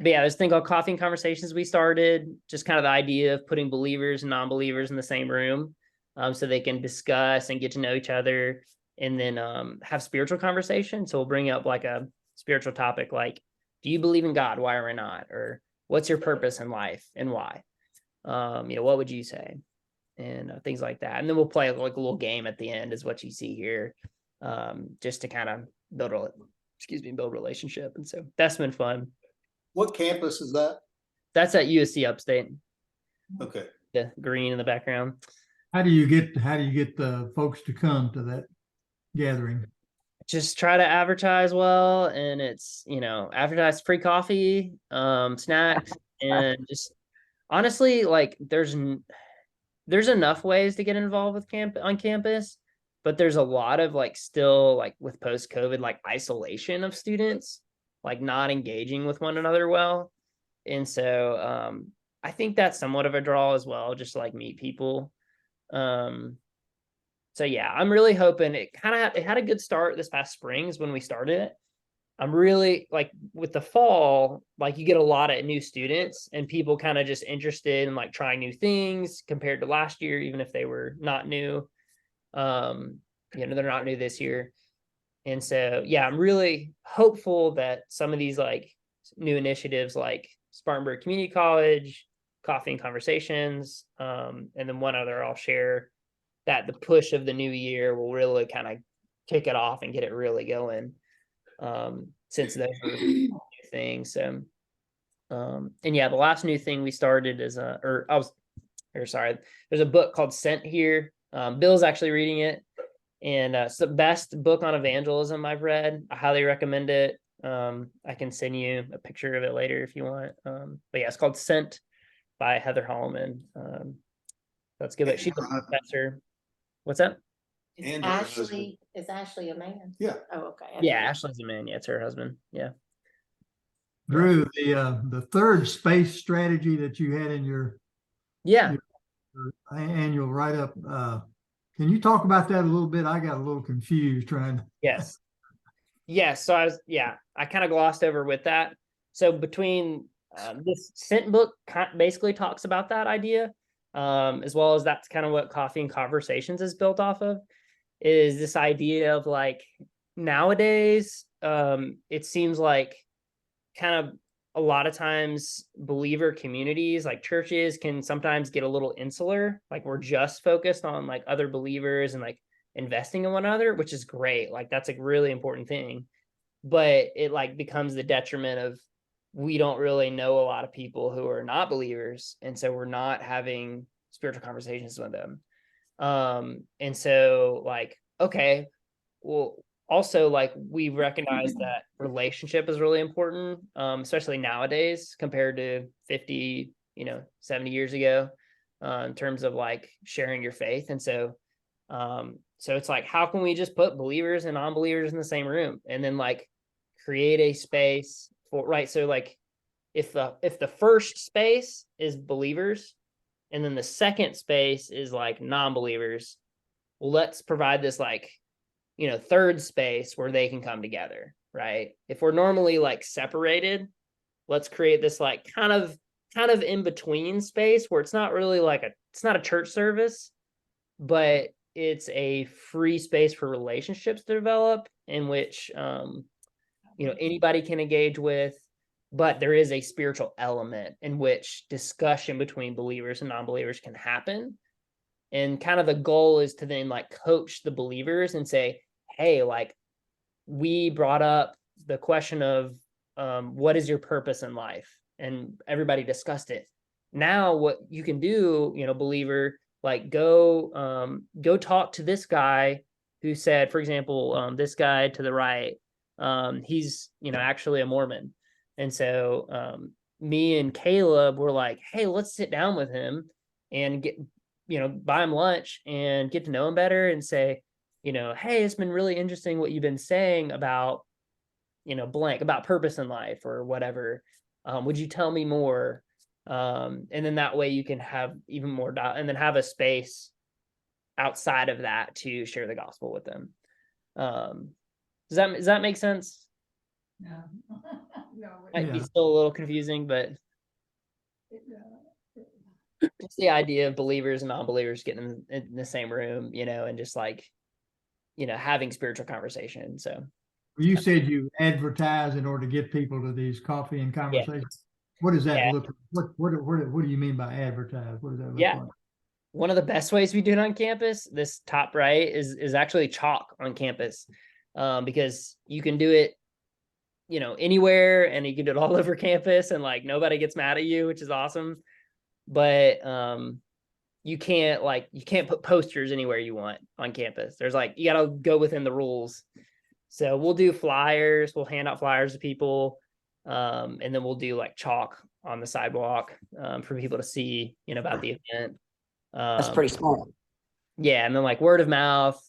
But yeah, this thing called Coffee and Conversations we started, just kind of the idea of putting believers and non-believers in the same room, so they can discuss and get to know each other, and then have spiritual conversation. So we'll bring up like a spiritual topic like, do you believe in God? Why or not? Or what's your purpose in life and why? What would you say? And things like that. And then we'll play like a little game at the end, is what you see here, just to kind of build relationship. And so that's been fun. What campus is that? That's at USC Upstate. Okay. The green in the background. How do you get the folks to come to that gathering? Just try to advertise well, and it's advertise free coffee, snacks, and just honestly, like there's enough ways to get involved with on campus, but there's a lot of like still like with post-COVID like isolation of students, like not engaging with one another well. And so I think that's somewhat of a draw as well, just to like meet people. So yeah, I'm really hoping it had a good start this past springs when we started it. I'm really like with the fall, like you get a lot of new students and people kind of just interested in like trying new things compared to last year, even if they were not new. They're not new this year. And so, yeah, I'm really hopeful that some of these like new initiatives like Spartanburg Community College, Coffee and Conversations, and then one other I'll share, that the push of the new year will really kind of kick it off and get it really going. Since those are new things. So, and yeah, the last new thing we started is there's a book called Sent here. Bill's actually reading it, and it's the best book on evangelism I've read. I highly recommend it. I can send you a picture of it later if you want. But yeah, it's called Sent by Heather Holleman. That's good. She's a professor. What's that? And Is Ashley a man? Yeah. Oh, okay. Yeah, Ashley's a man. Yeah, it's her husband. Yeah. Drew, the third space strategy that you had in your annual write-up, can you talk about that a little bit? I got a little confused trying to. Yes. So I kind of glossed over with that. So between this Sent book basically talks about that idea, as well as that's kind of what Coffee and Conversations is built off of, is this idea of like nowadays, it seems like kind of a lot of times believer communities like churches can sometimes get a little insular, like we're just focused on like other believers and like investing in one another, which is great, like that's a really important thing, but it like becomes the detriment of we don't really know a lot of people who are not believers, and so we're not having spiritual conversations with them. And so like, okay, well, also like we recognize that relationship is really important, especially nowadays compared to 50, 70 years ago, in terms of like sharing your faith. And so, so it's like, how can we just put believers and non-believers in the same room and then like create a space for, right? So like if the first space is believers and then the second space is like non-believers, well, let's provide this like, third space where they can come together, right? If we're normally like separated, let's create this like kind of in between space where it's not really like it's not a church service, but it's a free space for relationships to develop in which, anybody can engage with, but there is a spiritual element in which discussion between believers and non-believers can happen. And kind of the goal is to then like coach the believers and say, hey, like we brought up the question of what is your purpose in life? And everybody discussed it. Now what you can do, believer, like go talk to this guy who said, for example, this guy to the right, he's, actually a Mormon. And so me and Caleb were like, hey, let's sit down with him and get, buy him lunch and get to know him better and say, hey, it's been really interesting what you've been saying about, blank, about purpose in life or whatever. Would you tell me more? And then that way you can have even more and then have a space outside of that to share the gospel with them. Does that make sense? No. Might be Yeah. still a little confusing, but it's the idea of believers and non-believers getting in the same room, and just like, having spiritual conversation. So You said you advertise in order to get people to these coffee and conversations. What does that Yeah. look like? What do you mean by advertise? What does that look Yeah. like? one of the best ways we do it on campus, this top right, is actually chalk on campus, because you can do it, anywhere, and you can do it all over campus, and like nobody gets mad at you, which is awesome. But you can't put posters anywhere you want on campus. There's like, you gotta go within the rules. So we'll do flyers, we'll hand out flyers to people, and then we'll do like chalk on the sidewalk, for people to see, about the event. That's pretty smart. Yeah, and then like word of mouth.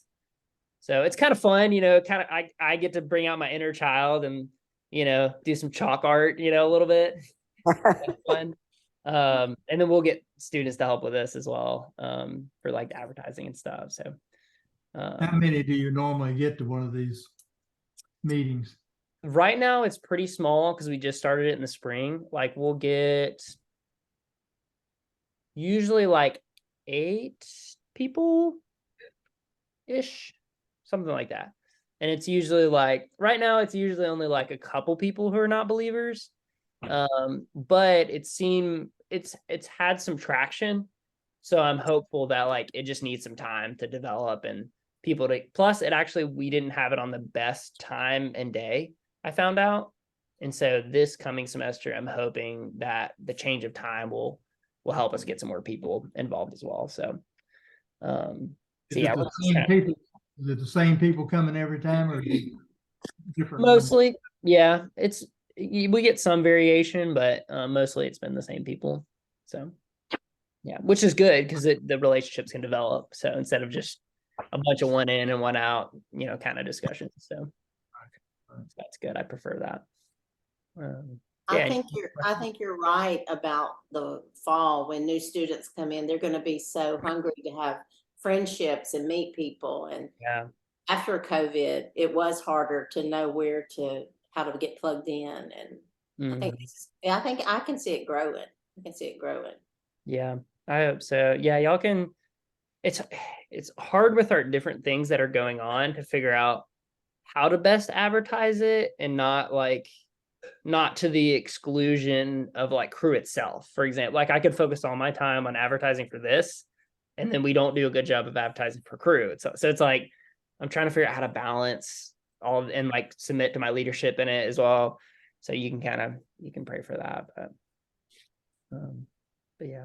So it's kind of fun, kind of I get to bring out my inner child and, do some chalk art, a little bit. That's fun. And then we'll get students to help with this as well, for like advertising and stuff. So How many do you normally get to one of these meetings? right now it's pretty small because we just started it in the spring. Like we'll get usually like 8 people ish, something like that. And it's usually like, right now it's usually only like a couple people who are not believers. But it's had some traction. So I'm hopeful that like it just needs some time to develop and people to, plus we didn't have it on the best time and day, I found out. And so this coming semester, I'm hoping that the change of time will help us get some more people involved as well. So, Is yeah, it we're the just same kinda- people? Is it the same people coming every time or different? mostly, yeah, we get some variation, but mostly it's been the same people. So, yeah, which is good because the relationships can develop. So instead of just a bunch of one in and one out, kind of discussions. So that's good. I prefer that. Yeah. I think you're right about the fall when new students come in. They're going to be so hungry to have friendships and meet people. And Yeah. after COVID, it was harder to know how to get plugged in. And I think I can see it growing. I can see it growing. Yeah, I hope so. Yeah, y'all can. It's hard with our different things that are going on to figure out how to best advertise it and not to the exclusion of like crew itself. For example, like I could focus all my time on advertising for this, and then we don't do a good job of advertising for crew. So it's like I'm trying to figure out how to balance all and like submit to my leadership in it as well. So you can pray for that, but yeah.